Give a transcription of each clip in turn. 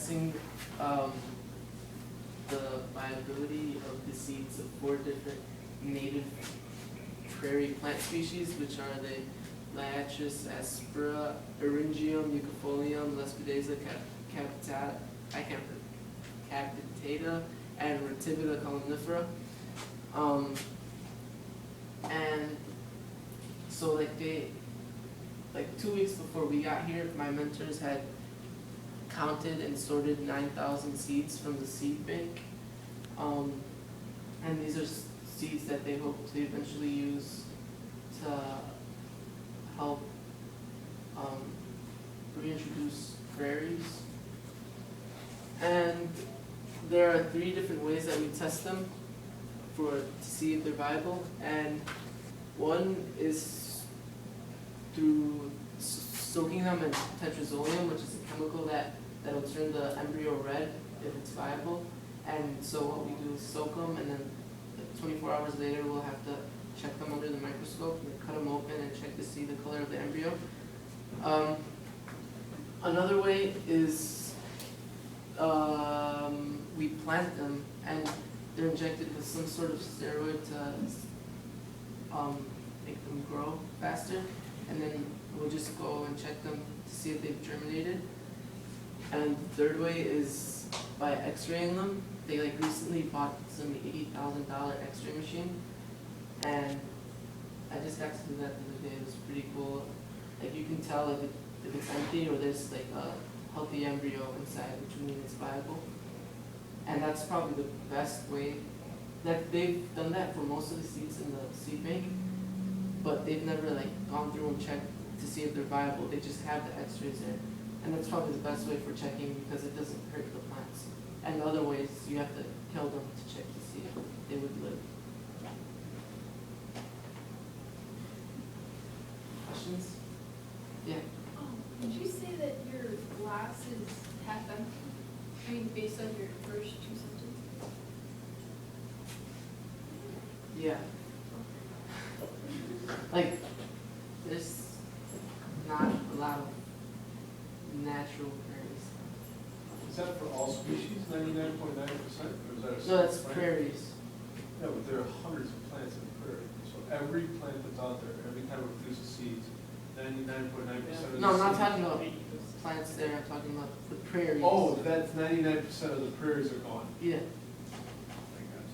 testing the viability of the seeds of 4 different native prairie plant species, which are the Liatris aspera, Eryngium, Eucafolium, Lespedeza capitata, and Retivita columnifera. And so like 2 weeks before we got here, my mentors had counted and sorted 9,000 seeds from the seed bank. And these are seeds that they hope to eventually use to help reintroduce prairies. And there are 3 different ways that we test them to see if they're viable. And one is through soaking them in tetrazolium, which is a chemical that'll turn the embryo red if it's viable. And so what we do is soak them, and then 24 hours later we'll have to check them under the microscope and cut them open and check to see the color of the embryo. Another way is we plant them, and they're injected with some sort of steroid to make them grow faster, and then we'll just go and check them to see if they've germinated. And the third way is by x-raying them. They recently bought some $80,000 x-ray machine, and I just got to do that the other day. It was pretty cool. You can tell if it's empty or there's a healthy embryo inside, which means it's viable. And that's probably the best way. That they've done that for most of the seeds in the seed bank, but they've never gone through and checked to see if they're viable. They just have the x-rays there, and that's probably the best way for checking because it doesn't hurt the plants. And the other ways, you have to kill them to check to see if they would live. Questions? Yeah. Did you say that your glass is half empty? I mean, based on your first 2 sentences? Yeah. There's not a lot of natural prairies. Is that for all species, 99.9%, or is that a No, that's plant? prairies. Yeah, but there are hundreds of plants in the prairie. So every plant that's out there, every time it produces seeds, 99.9% of No, the I'm not seeds- talking about plants there. I'm talking about the prairies. Oh, that's 99% of the prairies are gone. Yeah. I got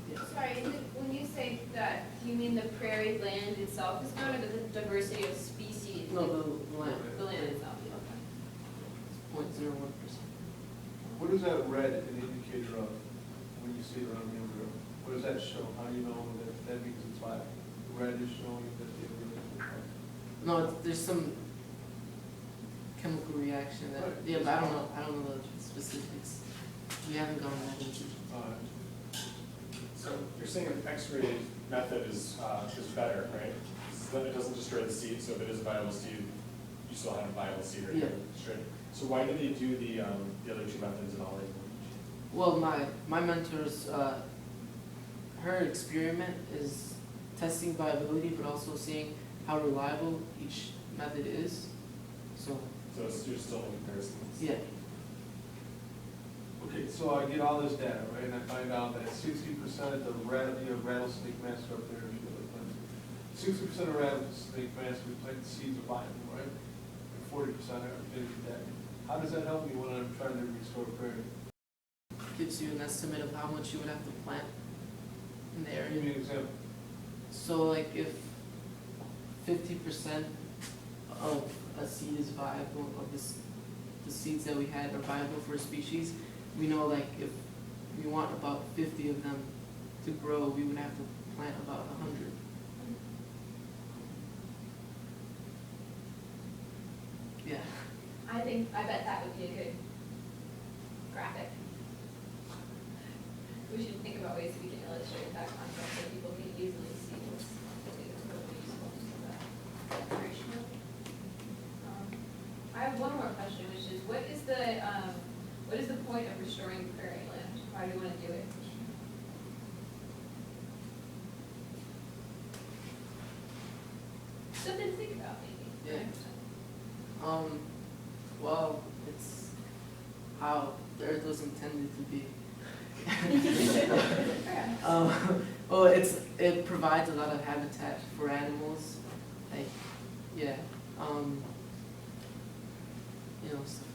you. Yeah. Sorry, when you say that, do you mean the prairie land itself is gone, or the diversity of species? No, the land. The land itself, okay. 0.01%. What is that red an indicator of when you see it around the embryo? What does that show? How do you know that because it's black? Red is showing that the embryo is black. No, there's some chemical reaction that. Right. Yeah, but I don't know the specifics. We haven't gone that into. So you're saying an X-ray method is better, right? Then it doesn't destroy the seed, so if it is a viable seed, you still have a viable seed or Yeah. straight. So why do they do the other 2 methods and all that? Well, my mentor's her experiment is testing viability, but also seeing how reliable each method is. So You're still in comparison. yeah. Okay, so I get all this data, right, and I find out that 60% of the rattlesnake mass are up there. 60% of rattlesnake mass we plant seeds are viable, right? And 40% are finished dead. How does that help me when I'm trying to restore prairie? Gives you an estimate of how much you would have to plant in the Give area. me an example. So if 50% of a seed is viable, of the seeds that we had are viable for a species, we know if we want about 50 of them to grow, we would have to plant about 100. Yeah. I bet that would be a good graphic. We should think about ways that we can illustrate that concept so people can easily see what's really useful for that decoration. I have one more question, which is what is the point of restoring prairie land? Why do we want to do it? Something to think about, maybe. Yeah. Well, it's how the earth was intended to be. Yeah. Well, it provides a lot of habitat for animals, like, yeah, you know, stuff